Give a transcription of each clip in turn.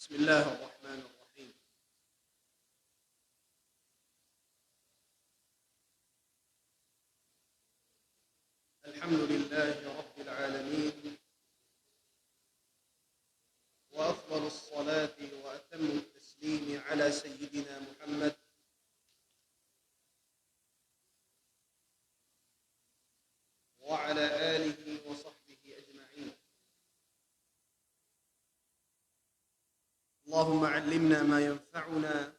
بسم الله الرحمن الرحيم. الحمد لله رب العالمين، وأفضل الصلاة وأتم التسليم على سيدنا محمد وعلى آله وصحبه أجمعين. اللهم علمنا ما ينفعنا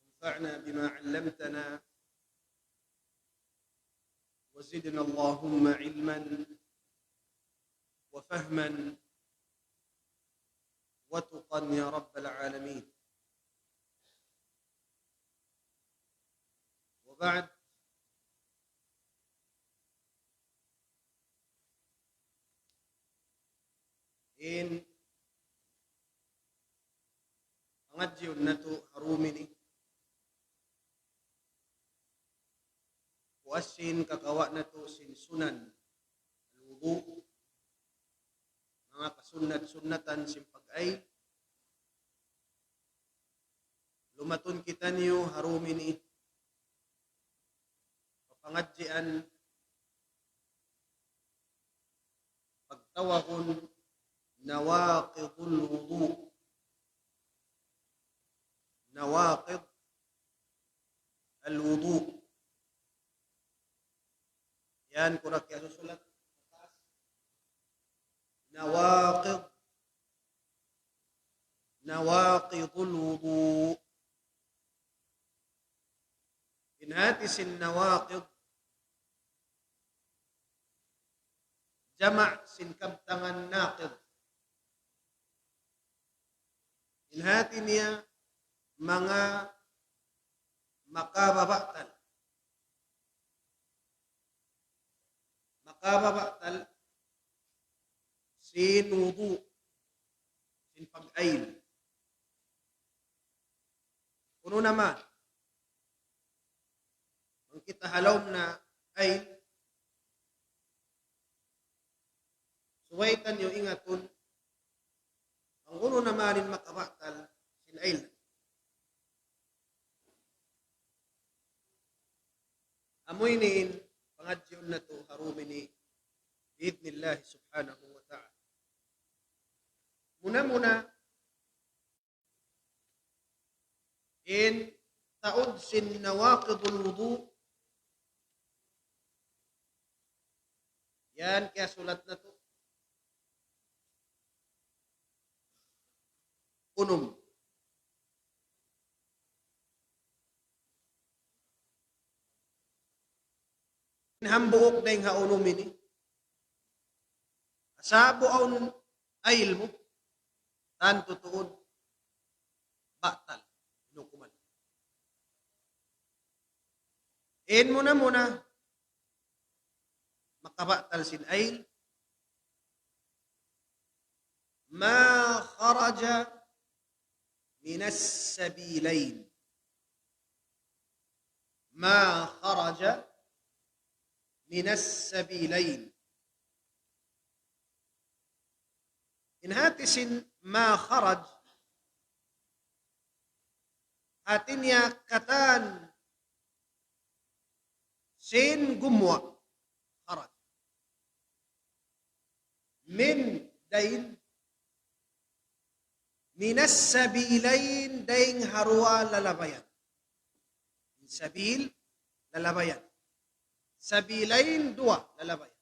وانفعنا بما علمتنا وزدنا اللهم علما وفهما وتقا يا رب العالمين. وبعد، إن أنجي النتو هرومني وأسين ككوانتو سين سنن الوضوء mga kasunat-sunatan simpag-ay lumatun kita niyo harumini papangadjian pagtawahon nawaqidul wudu, nawaqid al-wudu. Yan, kurak kaya susulat. نواقض الوضوء. إن هاتس النواقض جمع سنكبتغ الناقض. إن هاتنيا mga makababatal. Makababatal sin wudu, sin pag-ail. Kuno naman, ang kita halom na ay suwaitan yung ingatun, ang kuno naman makabatal sin ail. Amoy niin, pangadyon na to, harumini, biidnillahi subhanahu wa ta'ala. Muna-muna, in taod sin nawaqidul wudu, yan, kaya sulat na to. Unum. Hambuok na yung haunum ini. Asabo aun ail mo, tan tutuod, batal, inukuman. In muna, makabatal sin ail, ma kharaja minas sabilain. Ma kharaja minas sabilain. In hatisin ma kharaj, hatinya katan sin gumwa kharaj. Min dain minas sabilain daing harwa lalabayan. Min sabil lalabayan. Sabilain dua lalabayan.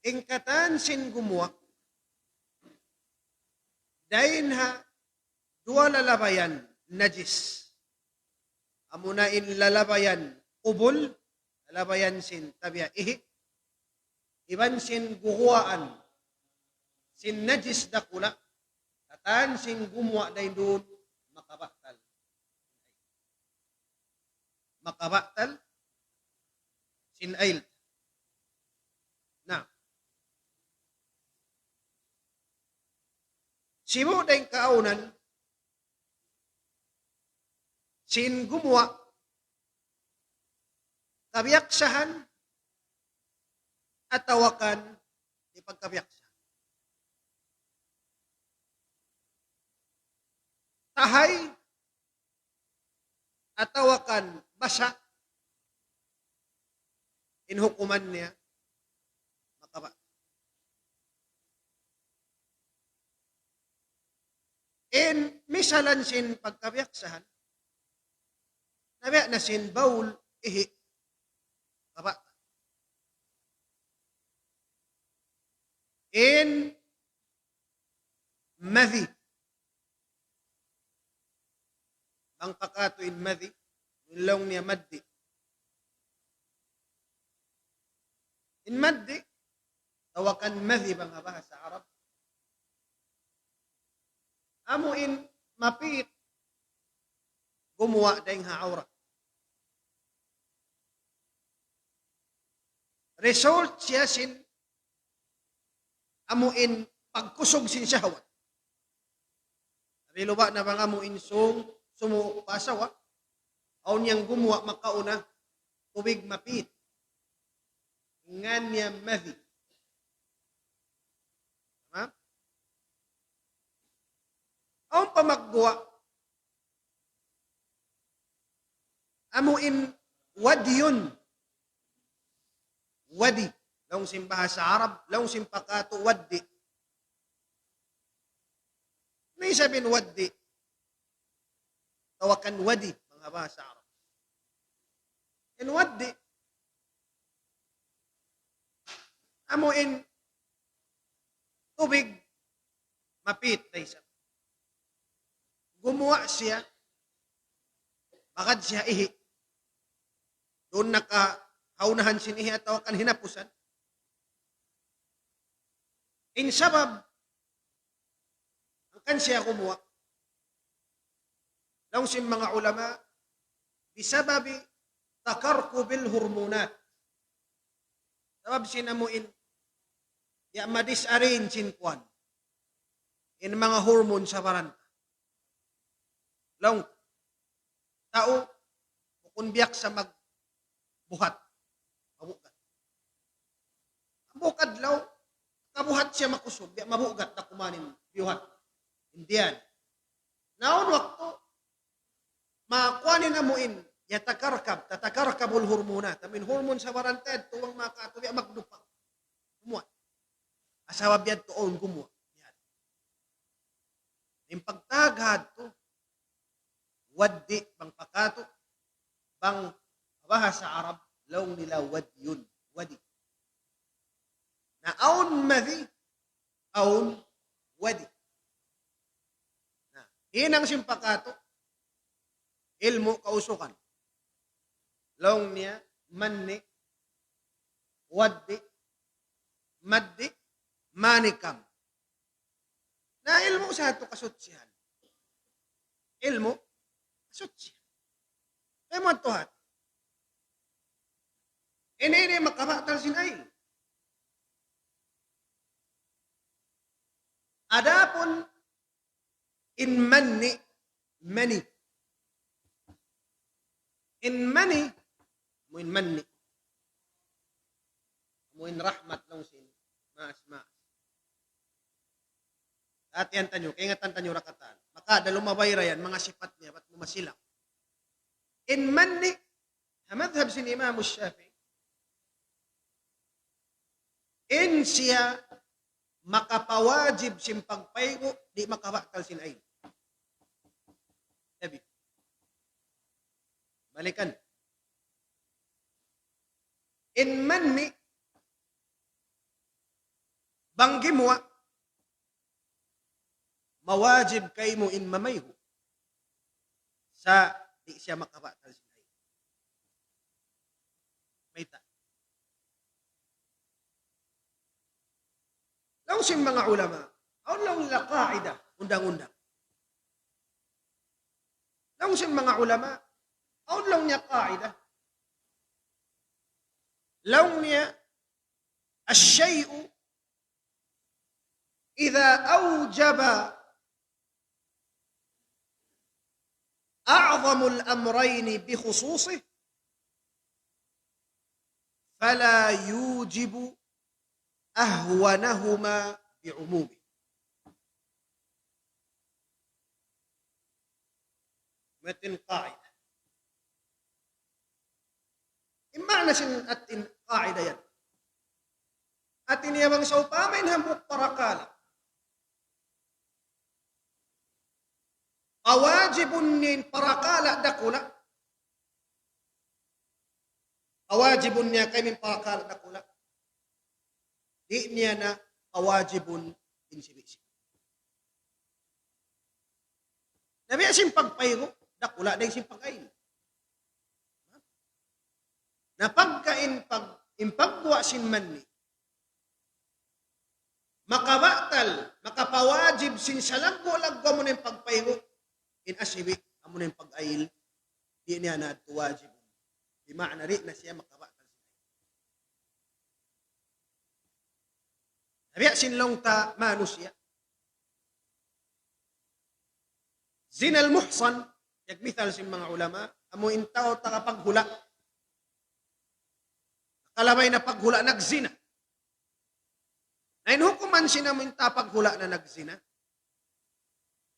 Ingkatan sin gumuwa, dain ha, dua lalabayan, najis. Amunain lalabayan, ubul, lalabayan sin tabiya, ihi. Iban sin guhuaan, sin najis dakula, katan sin gumuwa dain doon, makabatal. Makabatal, sin ail. Now, simu dahil kaunan, sin gumuwa, kabiyaksahan, atawakan, di pagkabiyak siya. Tahay, atawakan basa, inhukuman niya, makaba. In misalan sin pagkabiyaksahan, nabiyak na sin baul, ihi, kaba. In madhi, ang pakato in madhi, yung niya maddi. In maddi, tawakan madhi bang bahasa Arab. Amo in mapit, gumawa dahing haawra. Result siya sin amo in pagkusog sin syahwat. Rilo ba na bang amo in sumuko pasawa? Aw niyang gumawa makauna, tubig mapit. Ngan niya madhi. Ha? Ang pamaggawa, amuin wadiyun. Wadi. Laong simbaha sa Arab, laong simpakato, wadi. May sabihin wadi. Tawakan wadi, mga bahasa Arab. In wadi, amuin tubig mapit na isa. Gumawa siya, bakad siya ihi. Doon nakahaunahan sin ihi at tawakan hinapusan. In sabab, ang kan siya gumawa, laong sin mga ulama, bisababi takarku bil hormonat. Sabab sinamuin, ya madisarrange sin kwan. In mga hormone sa baranta. Laong tao, kukunbiyak sa magbuhat. Mabugat. Mabukad law, kabuhat siya makusog, mabugat na kumanin, biyuhat. Indian. Naon wakto, makuanin na muin, tatakarkabul hormona. Tamin hormon sa baranted, tuwang makatuwi, magdupa. Kumuha. Asawa biyad toon, kumuha. Yan. Yung pagtagad to, wadi, bang pakato, bang bahasa Arab, laong nila wadiyun, wadi. Na aun madhi, aun wadi. Na, hinang simpakato, ilmu kausukan. Laong niya, manni, wadi, maddi, manikam. Na ilmu sa ito kasutsihan. Ilmu, kasutsihan. Kaya mo tuhat. Ini makabatal sinail. Adapun in mani. In mani, muin mani. Muin rahmat lang sin. Maas. At yan tanyo, kaya nga tanyo rakatan. Maka dalumabay rayan, mga sifat niya, ba't mumasilang. In mani, hamadhab sin Imam Shafi'i, in siya makapawajib sin pagpaygo, di makabaktal sin ay. Sabi. Balikan. In manni, banggi mo, mawajib kay mo in mamayho sa di siya makabaktal sin ay. May ta. Laong sing mga ulama, aon lang nila kaida, undang-undang. Laong sing mga ulama, aon lang niya kaida. Laong niya, asyai'u, idha awjaba a'zamul amrayni bi khususih, fala yujibu أهونهما بعمومه. متن قاعدة. Imana sin atin قاعدة yan. Atin yabang sa upamain hambuk parakala. Awajibun nin parakala dakula. Awajibun niya kay min parakala dakula. Di niya na awajibun din sibisi. Nabi asin pagpaygo, dakula na yung simpagain. Na pagkain impagwa sin manni, makabatal, makapawajib sin salaggo-laggo mo na yung pagpaygo, in asibi, amo na yung pag-ail, di niya na tuwajib. Di maana rin na siya makabatal. Nabi asin long ta manusya. Zina al-muhsan, yagmithal sin mga ulama, amo intaw tagapaghula. Kalabay na paghula nagzina. Nain hukuman sina mo inta paghula na nagzina.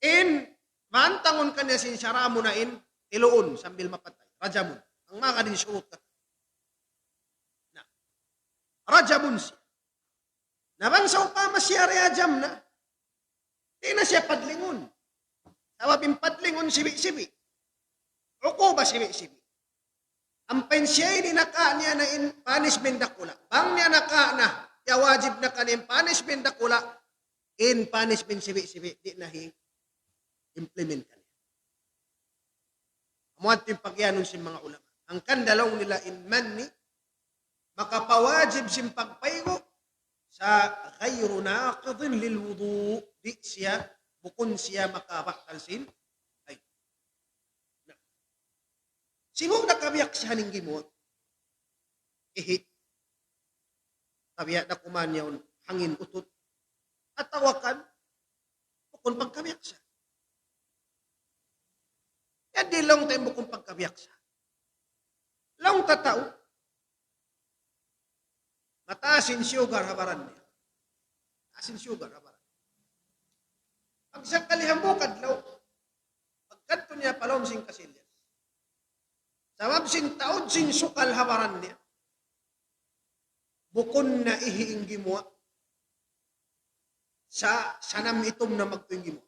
In, maantangon ka niya sin syaramo na in, tiluon sambil mapatay. Rajamun. Ang mga din syurut ka. Na. Rajamun siya. Nabang sa upama siya rejam na. Di na siya padlingon. Tawabing padlingon sibi-sibi. Uko ba sibi-sibi? Ang pensya ni naka niya na in punishment dakula. Bang niya naka na, ya wajib na kanin punishment dakula, in punishment sibi-sibi, di nahi implement ka niya. Amuat yung pagyanon si mga ulama. Ang kandalaw nila in manni, makapawajib sin pagpaygo sa ghayru naqidin lil wudu, di siya bukun siya makabaktal sin ay. Sino nakabiyak siya ning gimuot? Ihi. Kabiyak na kumanyaw hangin utot. At tawakan, bukun pagkabiyak siya. Yan di lang tayo bukun pagkabiyak siya. Lang tatao. Mataasin sugar habaran niya. Mataasin sugar habaran. Pag sa kalihambukad law, pagkanto niya palom sing kasilya. Sabab sin taod sin sukal habaran niya. Bukon na ihiing gimwa sa sanam itom na magtuing gimwa.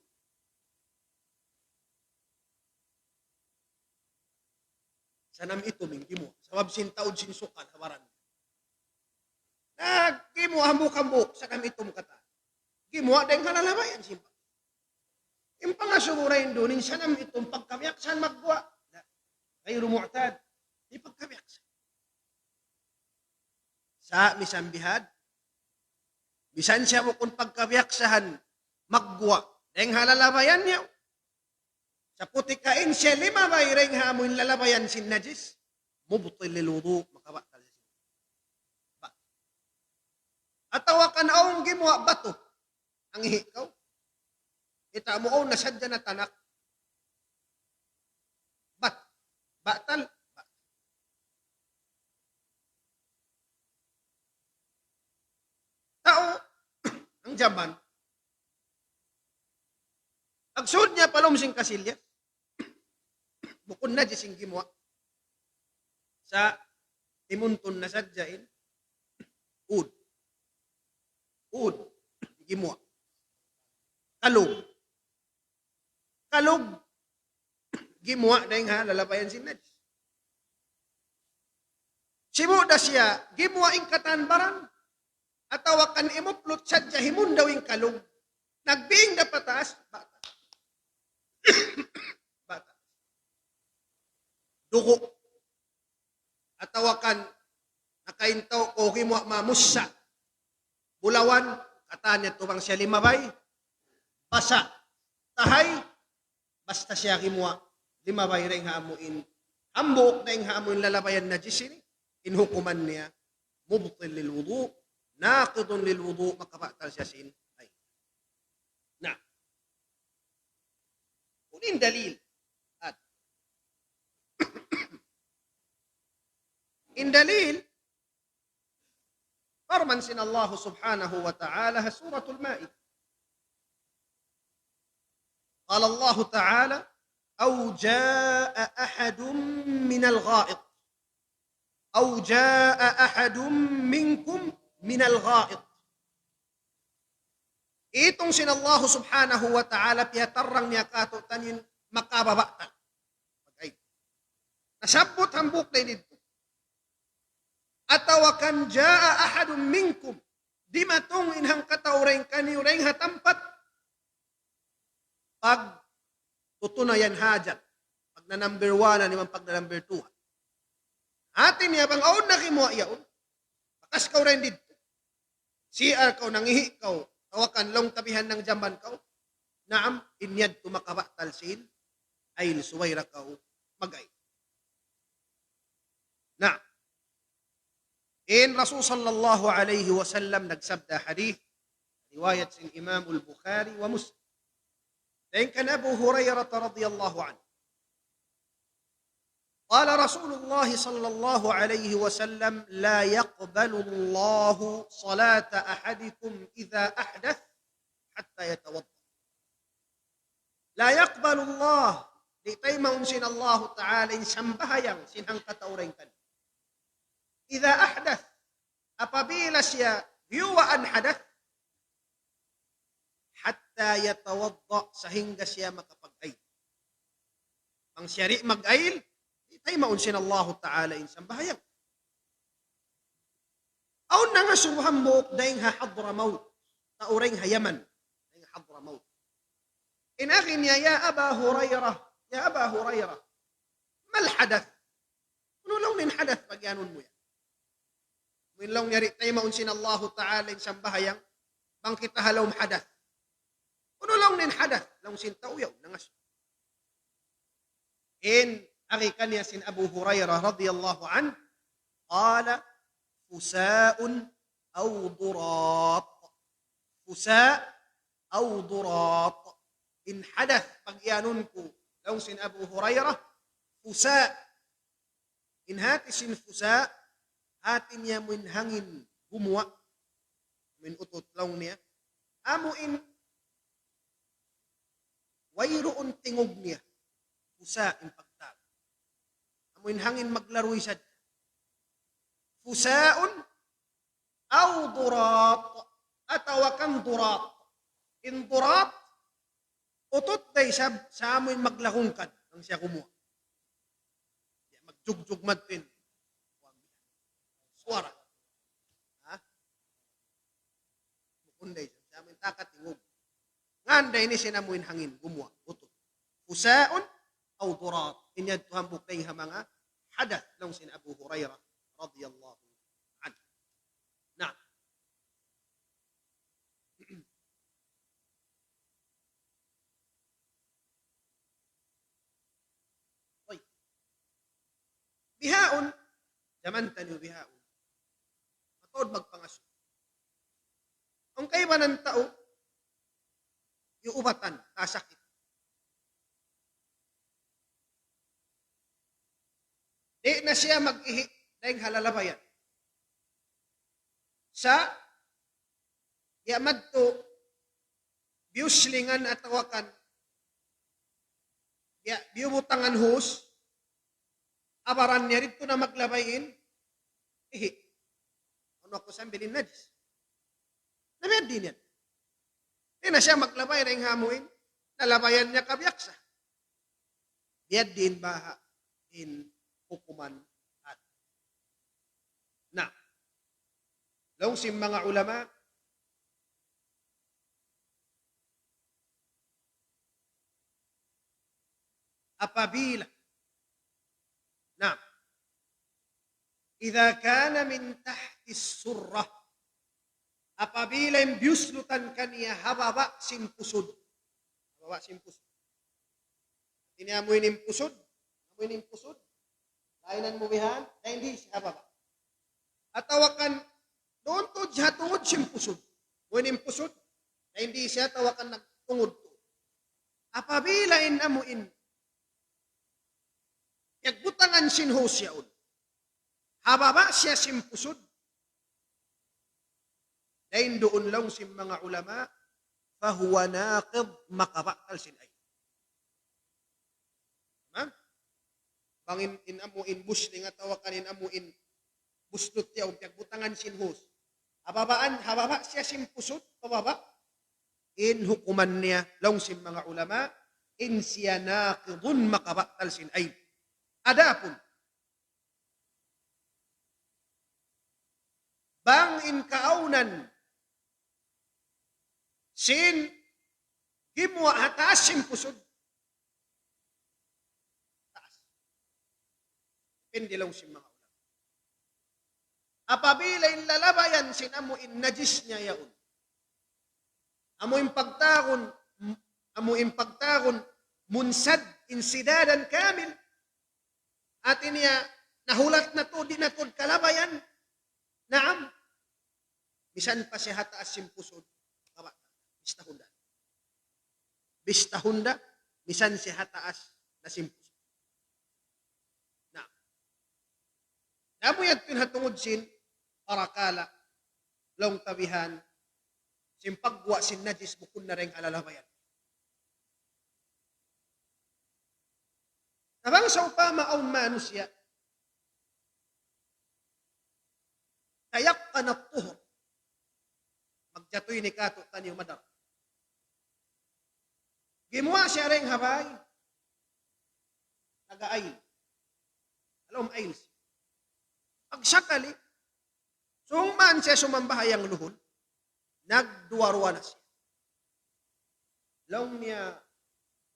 Sanam itom yung gimwa. Sabab sin taod sin sukal habaran niya. Nagimwa hambuk-hambuk sanam itom kata. Gimwa dahil kalalabayan simpa. Yung pangasumurain doon, sanam itong pagkabiaksan magwa. Ghayru mu'tad. Di pagkabiaksan. Sa misambihad, bisan siya mo kung pagkabiaksahan magwa. Dahil halalabayan niya. Sa putikain siya, 5 bayreng hamoy lalabayan sin najis. Mubtil lil wudu, makabatal siya. At tawakan aong gimwa bato. Ang ihikaw. Ita mo nasadya na tanak. Batal. Tao, ang jaman, agsud niya palom sing kasilya, bukod na sing gimwa, sa imunton na sadyain, ud, gimwa, kalog, gimwa dahil ha, lalabayan sin najis. Simuda siya, gimwa ing katanbaran, at tawakan imuplot sadya himun daw ing kalog. Nagbiing na pataas, bata. Bata. Dugo. At tawakan, nakaintaw ko gimwa mamusa. Bulawan, katanya tubang siya 5 bay, basa, tahay, basta siya gimwa 5 bay rin haamuin. Hambok na yung haamuin lalabayan na jisini, inhukuman niya, mubtil lil wudu, naqidun lil wudu, makabatal siya sin ay. Na. Kunin dalil. At in dalil, Farman sin Allah subhanahu wa ta'ala suratul Ma'idah. قال الله تعالى أو جاء أحد من الغائط أو جاء أحد منكم من الغائط. Itong sin Allah subhanahu wa ta'ala piyatarang niya kato tanin makababaktal. Okay. Nasabot hambuk na dito. Atawakan jaa ahadun minkum. Di matong inhang kataureng kaniureng hatampat. Pag tutunayan hajat. Pag na number 1 na naman pag na number 2. Atin niya bang aon na kimuha yaon. Bakas ka rin dito. CR ka nangihi ka. Tawakan long tabihan ng jamban ka. Naam, inyad tumakabaktal sin. Ay suwayra ka magay. Naam. In Rasul sallallahu alayhi wa sallam nagsabda hadith, riwayat sin Imam al-Bukhari wa Muslim. Dan kan Abu Hurairah radhiyallahu anhu. قال رسول الله صلى الله عليه وسلم لا يقبل الله صلاة أحدكم إذا أحدث حتى يتوضأ. لا يقبل الله لتيما سن الله تعالى سنبها yang sinhang katauring kan. إذا أحدث apabila siya yuwaan hadath hatta yatawadda sehingga siya makapag-ail. Ang syari mag-ail ay maunsin Allah Ta'ala insan bahayang. Aun na nga subuhan mo daing Hadramaut, taureng hayaman, daing Hadramaut. Inakin niya, ya Aba Hurairah, mal hadath? Ano nin hadath pag yanon mo yan? Minlaw niya rin tayo maunsin Allah Ta'ala insan bahayang, bang kita halawm hadath? Ano nin hadath? Lang sintaw yaw, nangas. أغيكن ياسين أبو هريرة رضي الله عنه قال فساء أو ضراط إن حدث بقيانونكو لو سين أبو هريرة فساء إن هات سين فساء هاتين يا من هنين بموا من أطوط لونيا أمو إن ويرو تنغنيا فساء إن pagtag amoy hangin maglaruy sa fusaun aw durat atawakan durat in durat utot day sa amoy maglahungkad ang siya kumuha magjugjug matin suara ha mukunday sa amoy takatingog nganday ni sinamoy hangin kumuha utot fusaun أو ضراب إن يدهم بقيها معه حدث لو سن أبو هريرة رضي الله عنه. نعم. طيب. بهاء جمنتني بهاء. Matod magpangaso. Ang kaibanan tao, iubatan, kasakit. Di na siya mag-ihi dahil halalabayan. Sa yamad to biyuslingan at tawakan biyubutangan hus abaran niya rito na maglabayin ihi. Ano ako sambilin na dis? Nabiyad din yan. Di na siya maglabay na yung hamuin. Nalabayan niya kabiyaksa. Biyad din baha in hukuman at na law sim mga ulama apabila na idza kana min tahti surrah apabila yung biyuslutan kaniya hababa simpusod ini amoy nimpusod kainan mo bihan, na hindi siya baba. At tawakan, doon to jatungod simpusod. When impusod, na hindi siya tawakan nagtungod to. Apabilain na mo in, yagbutangan sinho siya un. Hababa siya simpusod. Lain doon lang si mga ulama, fahuwa naqid makabakal sin ay. Ha? Bangin in amuin busling at tawakan in amuin busnot yaw, pagbutangan sin hus. Hababa siya sin pusot, pababa. In hukuman niya, lang si mga ulama, in siya naqidun makabakal sin ay. Adapun, bang in kaaunan, sin himwa hataas sin pusod. Taas. Depende lang si mga ulama. Apabila in lalabayan sin amuin najis niya yaon. Amuin pagtakon, munsad, insidadan kamil. At niya, nahulat na to, di na to kalabayan. Naam. Bisan pa siya hataas sin pusod. Bistahunda, misan si hataas na simpus. Na. Namuyad pinhatungod sin, parakala, long tabihan, simpagwa sin najis, bukod na rin alalabayan. Nabang sa upama aun manusya, kayak ka na tuhor, magjatoy ni kato tanyo madar. Gimuha siya rin habay. Nag-ail. Alam, ail siya. Pagsakali, sungman siya sumambahayang luhon, nagduwarwa na siya. Long niya,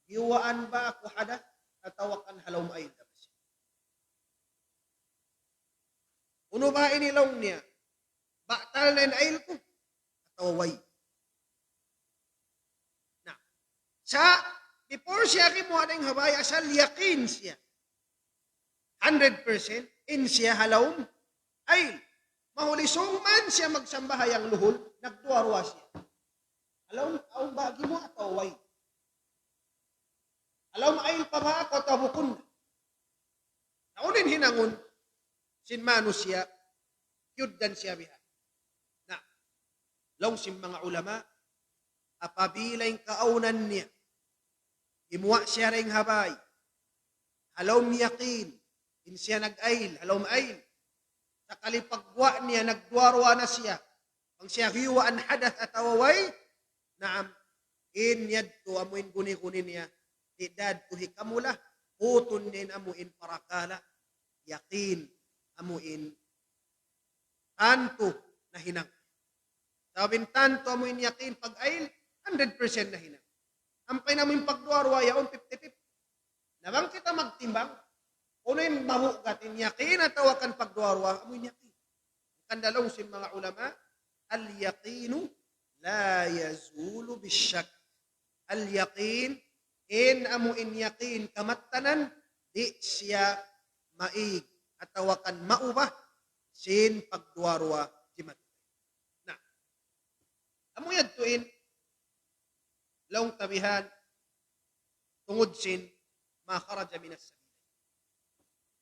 giwaan ba ako hada? Natawakan halom ail na siya. Uno ba inilong niya? Baktal na ail ko? Natawaway. Before siya kimuha ng habay, asal yakin siya. 100% in siya halawm ay mahulisong man siya magsambahayang luhol, nagtuwarwa siya. Halawm, aong bagi mo ataway. Halawm ay pa ba ako tabukon na. Naunin hinangon, sinmano siya, yuddan siya bihan. Na, law sim mga ulama, apabilaing kaaunan niya, imuwa siya ring habay. Halaw yakin. In siya nag-ail. Halaw ail. Sa kalipagwa niya, nagduarwa na siya. Ang siya hiwaan hadas at awaway, naam, in yadto amuin guni-guni niya, tidad tuhi kamula, puton din amuin parakala, yakin amuin tanto na hinang. Sabing tanto amuin yakin pag-ail, 100% na hinang. Ampay namin pagduarwa yaon 50-50. Nabang kita magtimbang, unin mahugatin yakin at tawakan pagduarwa, amoy yakin. Kandalong sin mga ulama, al-yaqinu la yazulu bisyak. Al-yaqin, in amuin yakin kamattanan, di siya maig at tawakan maubah, sin pagduarwa jimat. Na, amuyad tuin, long tabihan, tungod sin, makaraja minas sabi.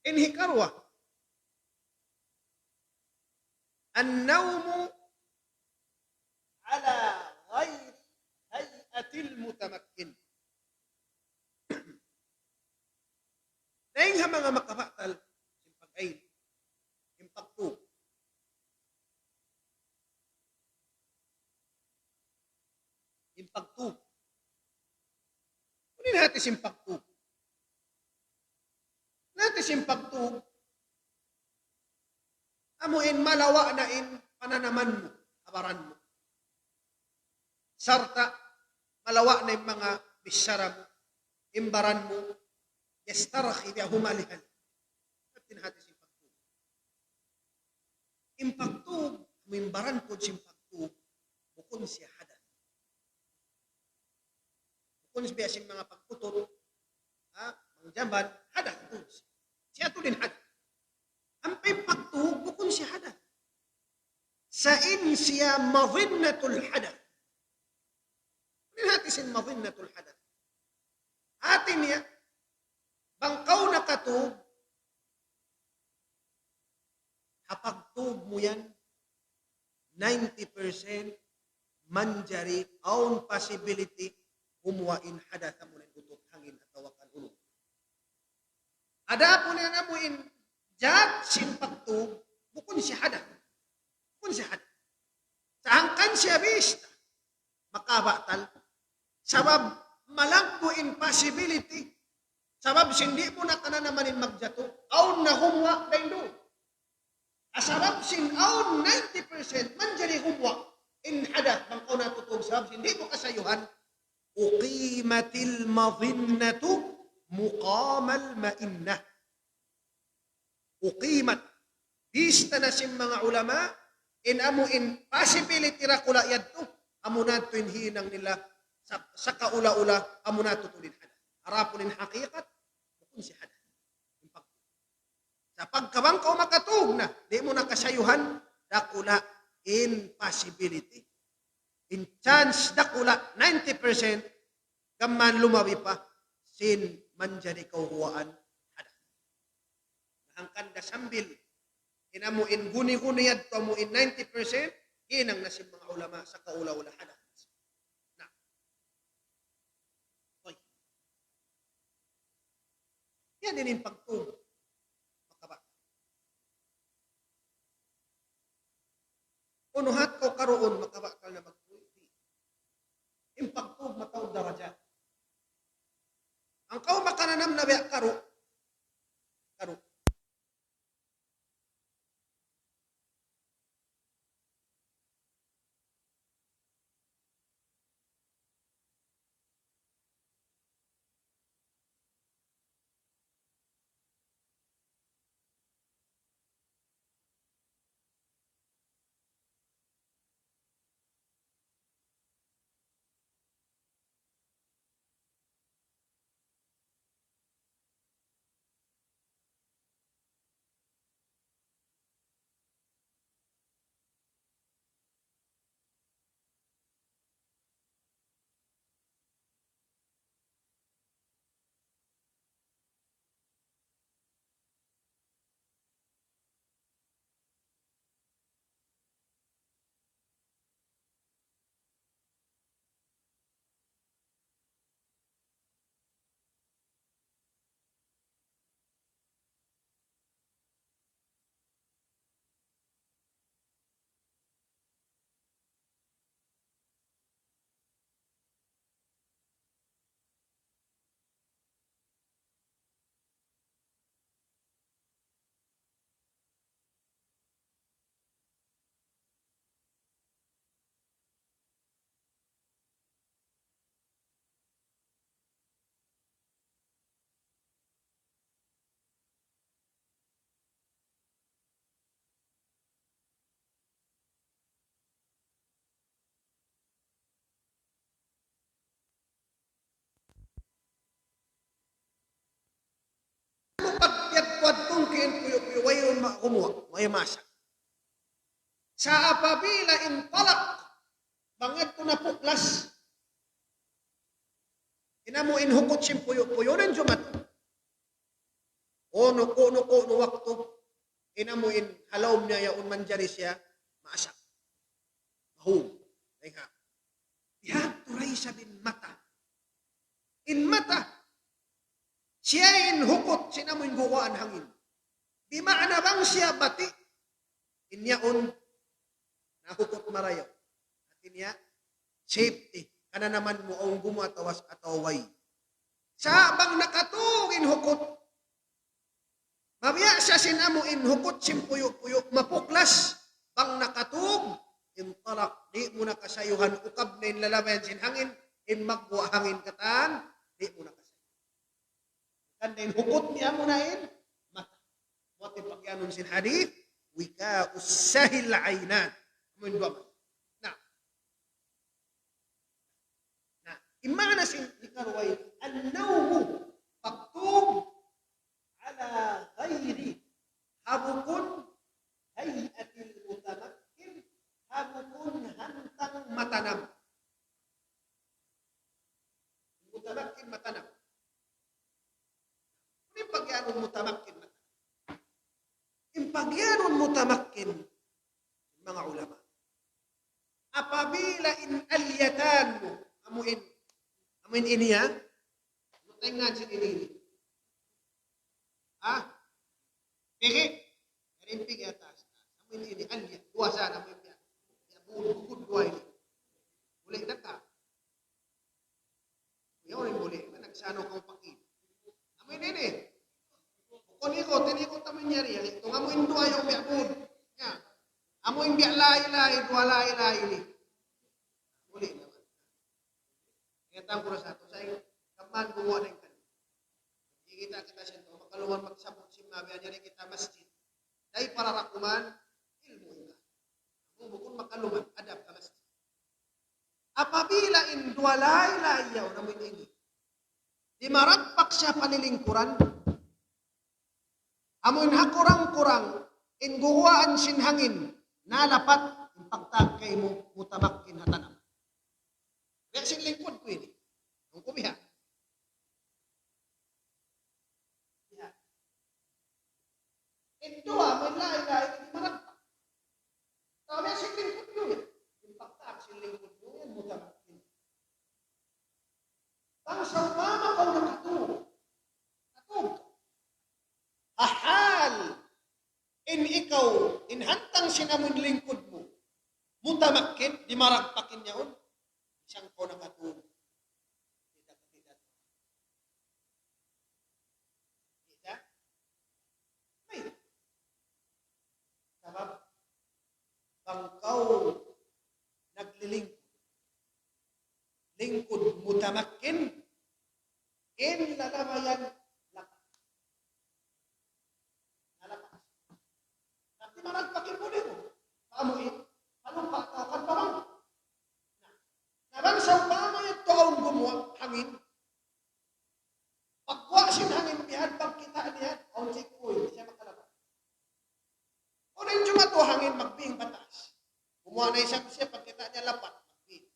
Inhikarwa, an-nawmu ala ghayri hayatil mutamakkin. Dahil nga mga makabatal, simpag-ail, simpag-tug, simpag-tug, kunin natin simpag-tug. Natin simpag-tug, amuin malawa na in pananaman mo, abaran mo. Sarta, malawa na yung mga bisara mo, imbaran mo, yastaraki biya humalihan. Natin natin simpag-tug. Impag-tug, imbaran po simpag-tug, bukon siya hada. Kung biasing mga pagputol, mga jamban, hada. Siya ito din hada. Ang pagtuhog, bukon siya hada. Sa in siya mavinnatul hada. Kunin natin siya mavinnatul hada. Atin niya, bangkaw na katug, hapagtug mo yan, 90% manjari aun possibility humuwain hadatha mo ng utot hangin at tawakan ulo. Ada po na namuin jat simpagtog bukun si hadat. Bukun si hadat. Sahangkan siya bista makabatal sabab malagpo impossibility sabab sindi mo na kana namanin magjato aun na humwa dayon. Asabab sin aun 90% manjari humwa in hadat bang kaw natutog sabab hindi mo kasayuhan uqimatil madhinnatu muqamal ma'innah. Uqimat bista na sim mga ulama in amo in possibility ra kula yadto amo nato in hinang nila sa kaula-ula amo nato tulin hadat. Harapunin hakikat bukun si hadat. Sa pagkabangkaw makatug na, di mo nakasayuhan, dakula impossibility. In chance, dakula 90%, gaman lumawi pa, sin manjari kauhuwaan hadat. Hangkan da sambil, inamo in guni-guniyad to mo in 90%, hinang nasim mga ulama sa kaula-ula hadat. Na. Hoy. Yan din yung pagtug. Unuhat ko karoon makabakal na magpuiti. Impagtog mataw daraja. Ang kau makananam na biya karo. Pagpiyagpad kong kinupuyo-puyo, wayon makumuha, wayon masak. Sa apabila impalak, bangit ko na puklas, inamuin hukot simpuyo-puyo ng jumat. Ono wakto, inamuin halawm niya yaon manjari siya, maasak. Mahum. Teka. Ihaturay sa din mata. In mata, siya in hukot, sinamoy guwaan hangin. Di maana bang siya bati? Inyaon, nahukot marayaw. At inya, safety. Kana naman mo ang gumatawas at away. Sa bang nakatungin hukot, mabiya siya sinamuin hukot simpuyo-puyo, mapuklas, bang nakatug, intalak, di mo nakasayuhan, ukab na inlalabayan sin hangin, in magwa hangin katan, di mo nakasayuhan. Kandain hukot niya mo na in, mata. What yung pagyanon sin hadith, wika usahil aynan. Amoy ba? Na, imana sin ikarway, an-nawmu, pagtug, ala ghairi, habukun, hayatil mutamakin, habukun hantang matanam. Mutamakin matanam. Yung pagyanon mutamakin matanam. Yung pagyanon mutamakin, mga ulama, apabila in alyatan mo, amuin ini ha, tingnan si ini. Ah, pigi, karin pigi atas. Amuin ini, alyat, dua sana, amuin yan. Bukod dua ini. Boleh na ka. Yun, boleh. Nagsano kang pakin. Amuin ini. Kung tinikot naman niya rin. Ito, amuin dua yung biakod. Yan. Amuin biak lahi-lahi, dua lahi-lahi ini. Boleh naman. Kaya tang pura satu. Saya kapan gumawa ng kanina. Kita siya ito. Makaluman magsabot si Mabiya niya kita masjid. Dahil para rakuman, ilmu ina. Bukod makaluman, adab ka masjid. Apabila in dua lahi-lahi yaw namuin ini. Di maragpak siya panilingkuran, amoy hakurang-kurang, in guhuaan sinhangin, nalapat, impagtag kay mo, mutamakin hatanam. Kaya sinlingkod ko ini. Ang kumiha. In dua, may lahi-lahi, hindi maragpak. Kaya sinlingkod ko yan. Impagtag, sinlingkod ko yan, mutamakin. Bangsa mama kau nakatulog. Ahal, in ikaw, inhantang sinamun lingkod mo, mutamakin, di maragpakin niya isang ko nakatulog. Tidak? May. Sabab, bangkaw naglilingkod. Lingkod mutamakin, in lalabayan maragpakin mo dito. Paamuin, anong patawakan pa man? Naman sa pamay at toong gumawa, hangin. Pagwa sinhangin bihan, pagkita niya, on checkpoint, siya makalabas. O rin siya to hangin, magbing batas. Gumawa na isang siya, pagkita niya lapat, magbing.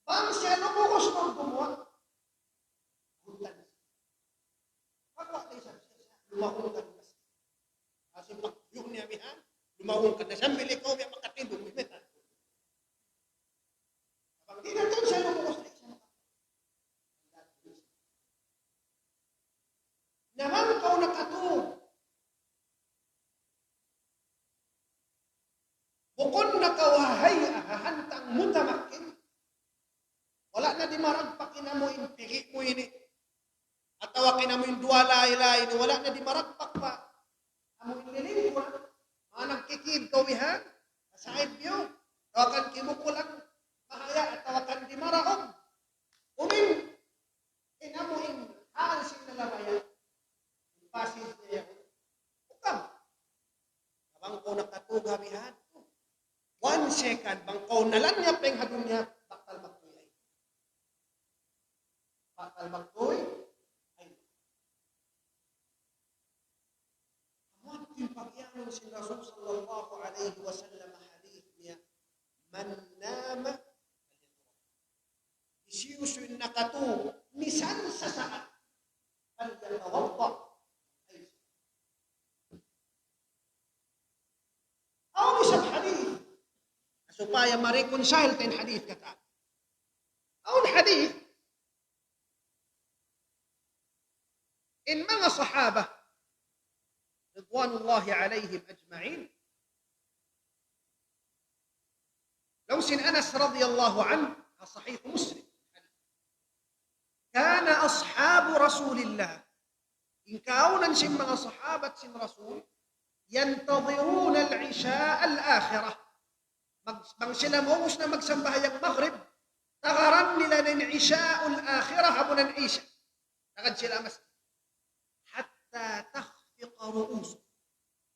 Bang siya, lumukos ng gumawa, huntan. Pagwa na isang siya, lumahungan. Kasi pag-yung niya bihan, lumahong ka na siya, mili ko, biya makatindong, mimita. Kapag di na doon siya lumukos na isang naman kau nakatulog. Bukod na kawahay, ahahantang mutamakin, wala na di maragpakin na mo, impigi mo ini. At tawakin na mo yung dua lahi-lahi, wala na di maragpak pa. Amo iniling ko, mga nagkikid kawihan, side view, tawakan kimukulang mahaya at tawakan di maraong. Umin, inamuing haansin na labayan, pasid niya. Ukam, abang ko nakatuga bihan, 1 second, bang ko nalan niya, penghadong niya, bakal magtuloy. Bakal magtuloy, yung pag-ianong si Rasul sallallahu alaihi wasallam hadith niya, man nama, isiyusun nakatu, misan sa saat, al-yatawabba. Aw sa hadith, supaya ma-reconcile ten hadith kata. Aw hadith, in mga sahaba, رضوان الله عليهم أجمعين لو سن أنس رضي الله عنه صحيح مسلم كان أصحاب رسول الله إن كانوا سن صحابة سن رسول ينتظرون العشاء الآخرة سلا موسنا مقسم بها المغرب تغرن لنا العشاء الآخرة أبنا العيشة تغد سلا مسجد حتى ru'us.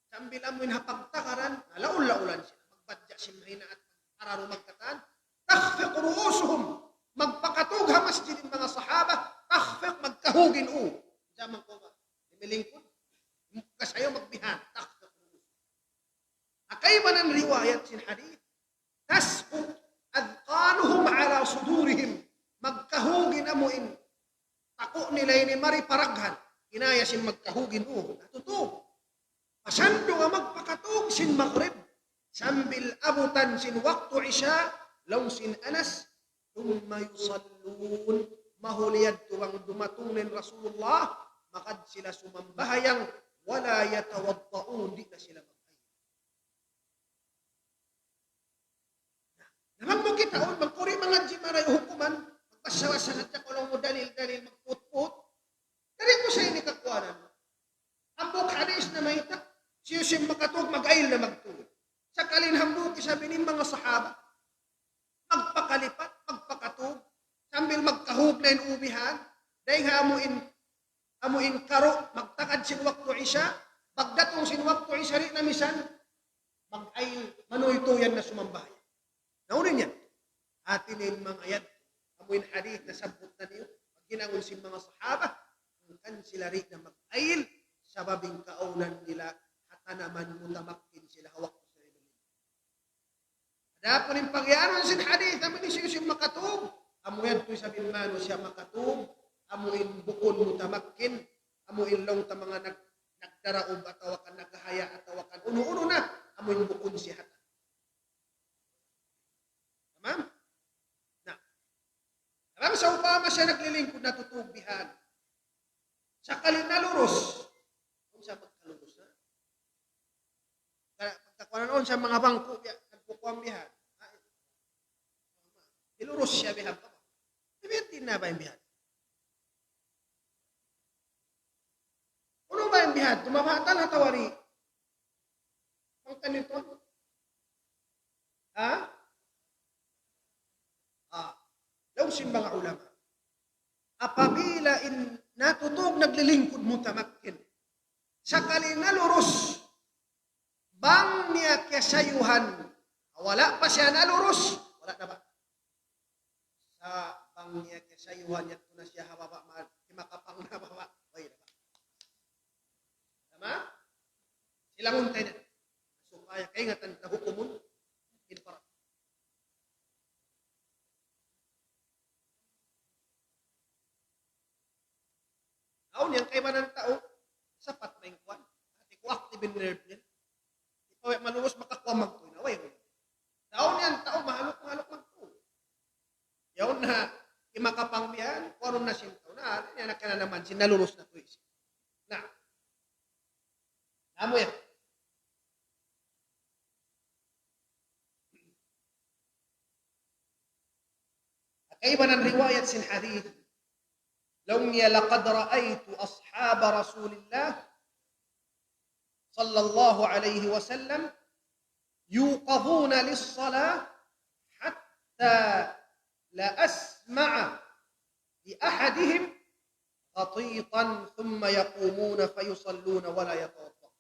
Sambil amoy hapagtakaran, alaul-laulan siya. Magbadya simrina at araro magkatan. Takhfiq ru'usuhum. Magpakatugha masjidin mga sahaba. Takhfiq magkahugin u. Diyan ko ba? Imilingkod. Kasayo magbihan. Takhfiq ru'usuhum. Akay ba ng riwayat sin hadith? Tas'u adqanuhum ala sudurihim. Magkahugin amuin. Tako nila ini mari paraghan. Inaya sin magkahugin natutog. Pasando nga magpakatog sin maghrib. Sambil abutan sin waktu isya, Lawsin Anas, thumma yusallun, mahuliyad tuwang dumatunin Rasulullah, makad sila sumambahayang, wala yatawadda'un, di na sila mag-ayun. Naman mo kitaon, magkuri mga jimaray hukuman, magpasawasan at nakulong mo dalil-dalil, magput-put, dari ko sa inikakwanan mo. Ang hadis na may itak, siyusim makatug, mag-ayil na magtulog. Sa kalinhambo, sabi ng mga sahaba, magpakalipat, magpakatug, sambil magkahug na inubihan, dahil amuin karo, magtakad sin waktu isya, pagdatong sin waktu isya rin na misan, mag-ayil, manuytuyan na sumambahay. Naunin yan, atin yung mga ayat, amuin hadith na sabot na niyo, pag ginangon sin mga sahaba, kan sila rin na mag-ayil, sa babing kaunan nila, at naman mutamakin sila hawak ko sa rin. Ada po rin pagyanon sin hadith, amuin siya makatug, amuin ito sabihin mano siya makatug, amuin bukon mutamakin, amuin lang ta mga nagdaraob at tawakan, naghahaya at tawakan, uno-uno na, amuin bukon siya hata. Tamam? Na. Tamam, sa upama siya naglilingkod na tutugbihan. Sa kalinaluros, kung siya magkaluros na. Pagkakuha noon sa mga bangko, nagpukuang bihan. Iluros siya bihan pa. Ibigin na ba yung bihan? Ano ba yung bihan? Tumabata na tawari. Ang kanito? Ha? Lawsin mga ulama. Apabila natutog naglilingkod mo tamakin. Sa kalinaluros, bang niya kesayuhan, wala pa siya naluros, wala na ba? Sa bang niya kesayuhan, yan na siya hababa, makapang na baba, okay na ba? Tama? Silang untay na. Supaya kayo nga tanda hukumun, inparap. Aun yang kay manang tao, sapat na yung kwan. At ko active in nerve niya. Ikaw maluwas makakwamag ko. Naway mo. Aun yan tao, mahalok magto. Yaon na, imakapang biyan, kung na sinto na, yan na naman, sinalulus na tuwis. Na. Namo yan. Kaiba ng riwayat sin hadith, لو لقد رأيت أصحاب رسول الله صلى الله عليه وسلم يوقظون للصلاة حتى لا أسمع لأحدهم غطيطا ثم يقومون فيصلون ولا يتوضأون.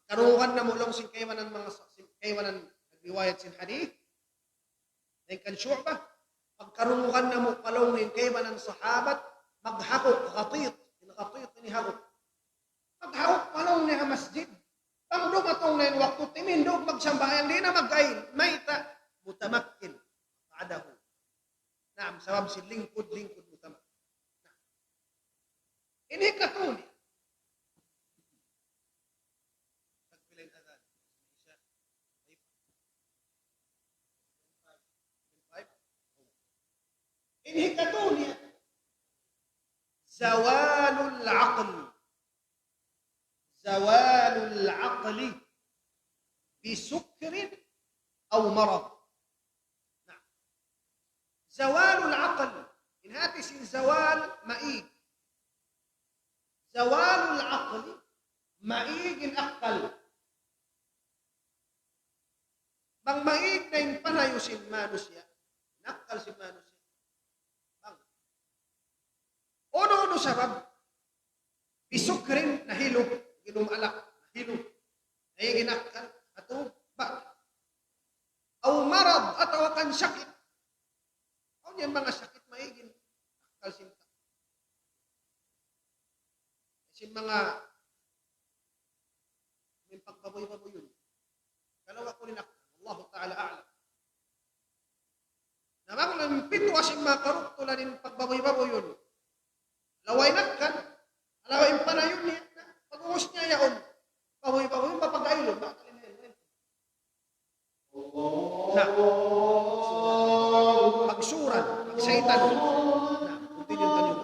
Karuhan na mulong sin kaywanan mga kaywanan riwayat sin hadith. Dan kan Syu'bah pagkarungukan na mo palongin kay manang sahabat, maghakot, ghatit ni hakot. Maghakot palong niya masjid. Pang dumatong na yung waktu, timindog magsambahayan, di na mag-ayin. Mayta, mutamakin, paadaho. Naam, sabab si lingkod, mutamak. Ini katuli. Pagpilin azan. إنه كتونيا زوال العقل بسكر أو مرض. نعم. زوال العقل إن هذه زوال مئيج. زوال العقل مئيج أقل. بang maiig na yung panayusin manusia. Nakal si manusia. Ono sabab bisukrin nahilog ginumalak nahilog ay ginakal ato ba aw marad ataw kan sakit aw yan mga sakit maigin kalsinta sin mga may pagbaboy-baboy yun kalawa ko rin ako Allah Ta'ala a'lam namang lampito asin makarukto lang pagbaboy-baboy yun laway kan, alaway pa na yun niya. Pag-uus niya yaon, paboy-paboy, mapag-ailon. Bakit na yun? Na, pagsuran, pagsaitan. Na, continue tanyo.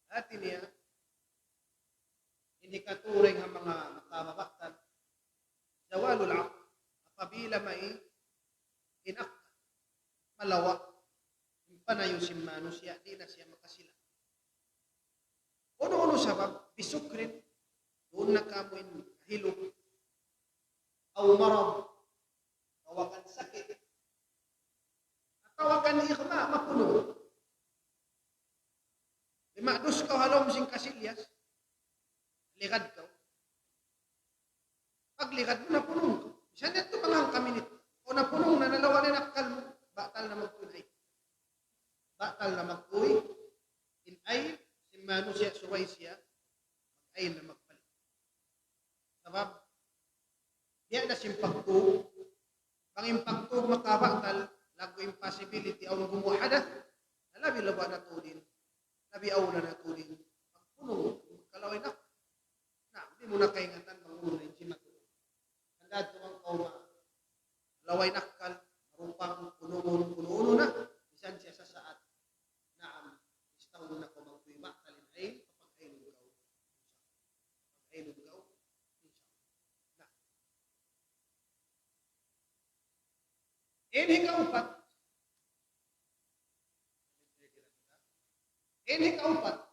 Atin niya, hindi katuring ang mga makababaktan, zawalul aql, apabila may inak, malawa, yung panayo simmano siya, di na siya makasila. Ono-ono sabab, bisukrin, doon na kamuin hilog, aw marad, tawagan sakit, at tawagan ikhma, mapuno. Imadus ka halom sing kasilyas, ligad ka. Pag ligad mo, napunong ka. Isa nito mga kami nito. O napunong na nalawa na nakal mo, batal na magtunay. Batal na magtuwi. Inay, simmano siya, suway siya, ay na magpalit. Sabab, diya na simpagtug, pangimpagtug makabatal, lago impossibility, o gumuhadat, nalabi laba na to din. Nabi awla na tuloy. Pagpuno, kalawin na. Di mo na kaingatan mangulo na yung sinatulog. Hangad ko ang kauma. Kalaway nakal, marupang puno-uno na. Bisan siya sa saat. Naam, istaw na ko magtuiba. Talinain, kapag ay lugaw. Kapag ay lugaw, na. Inhi kaupat. Inhi kaupat.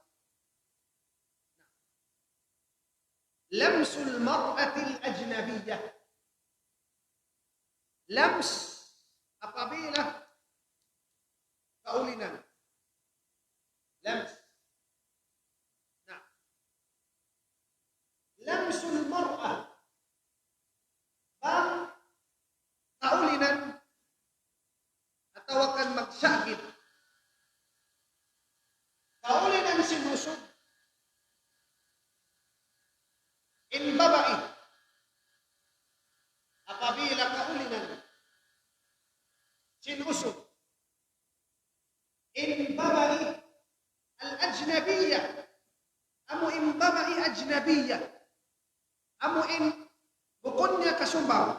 لمس المرأة الأجنبية. لمس apabila kaulinan. لمس. Nah. لمس المرأة. Bang kaulinan atau akan magsakit. Kaulinan sinusog. manjariya. Amo in babae ajnabiya. Amo in bukod niya kasumbaw.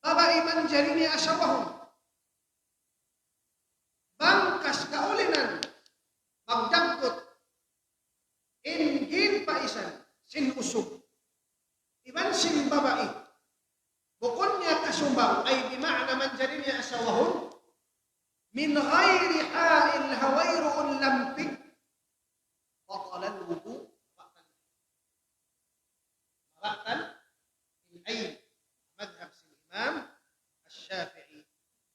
Babae manjari niya asawahon. Bangkas kaulinan. Magdagkot. Ingin paisan. Sinusog. Iban sin babae. Bukod niya kasumbaw ay bima'na manjari niya asawahon. Min ghairi ha'il hawayro'un lampik. Batalan wudu. Maratan. Min ayn. Madhab si Imam Al-Shafi'i.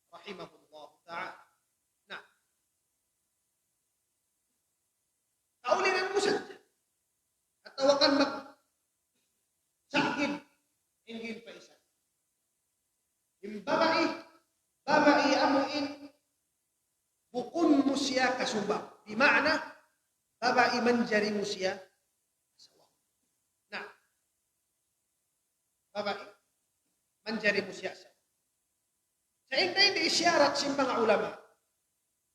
Rahimahullah ta'ala. Nah. Kaulinan mo sadya. At tawakan sakit. Ingin pa isa. Yung babae amuin, bukun mo siya kasubang. Di maana, babae manjari mo siya asawa. Na, babae manjari mo siya asawa. Sa hindi isyarat si mga ulama,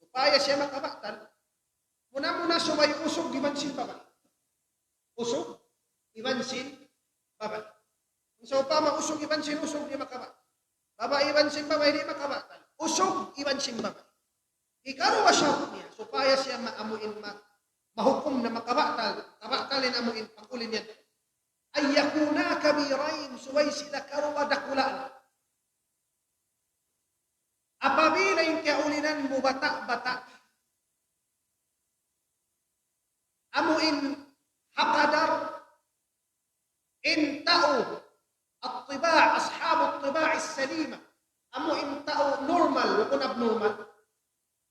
upaya siya makabaktan, muna sumayo usog di man sin babae. Usog, iban sin babae. Kung sa upama usog, iban sin usog, di makabaktan. Babae, iban sin babae, di makabaktan. Usog, iban sin babae. Ikaw wasyaw niya, supaya siya maamuin, mahukom na makabaktal, kabaktalin amuin, pangulin yan. Ay yakuna kabirain, suway sila karuwa dakulaan. Apabila yung kaulinan mo bata-bata, amuin hakadar, intao, at-tiba' ashabu at-tiba' as-salima, amuin tao normal, wakon abnormal,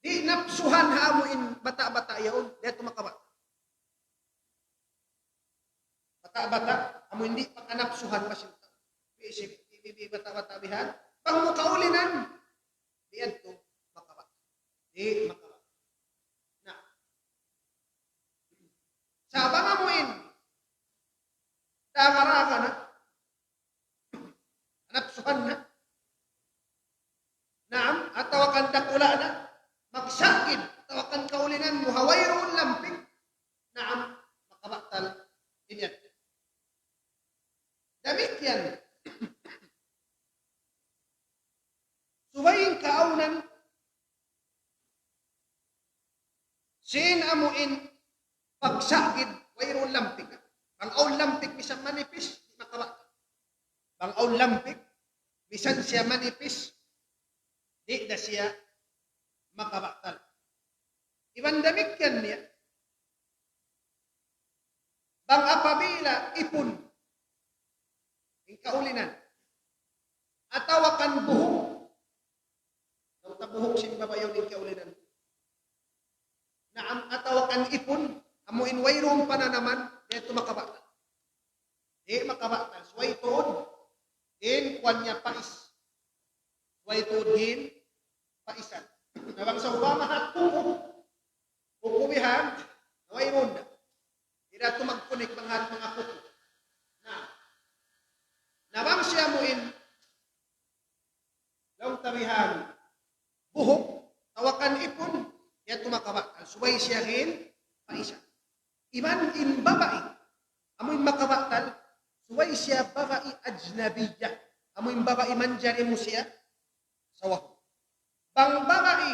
di napsuhan hamuin bata-bata yaon, dito makaba. Bata-bata, amuin di pagkanapsuhan masinta. Isip, bata-bata bihan, pang mukaulinan, di ito makaba. Di makaba. Na, sa abang amuin, dangaraga na, napsuhan na, naam, at tawakan dakula na, magsakid, tawakan kaulinan, muhawayroon lamping, naam, makabaktal, inyan. Damit yan. Subaying kaaunan, sin amuin, pagsakid, wayroon lamping. Bang-aw lamping, bisan manipis, di makabaktal. Bang-aw lamping, bisan siya manipis, di na siya makabaktal. Iban damit yan niya. Bang apabila ipon, yung kaulinan, atawakan buhok, nang tabuhok sin babayaw yung kaulinan, na atawakan ipon, amuin wayroong pananaman, dito makabaktal. Di makabaktal. Suway tuod, din kwan niya pais. Suway tuod din, paisan. Nabang sa Obama at kukubihan, naway ronda. Ira ito magpunik mga kuko. Na, nabang siya muin, laong tabihan, buhok, tawakan ipon, yan tumakabakal. Suway siya rin, paisan. Iman in babae, amoy makabakal, suway siya babae ajnabiya. Amoy babae manjari mo siya, sawah. Bang babae,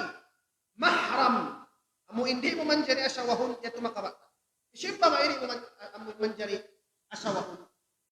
mahram, amo hindi mo manjari asawahon, yato makabakal. Isip babae, hindi mo manjari asawahon.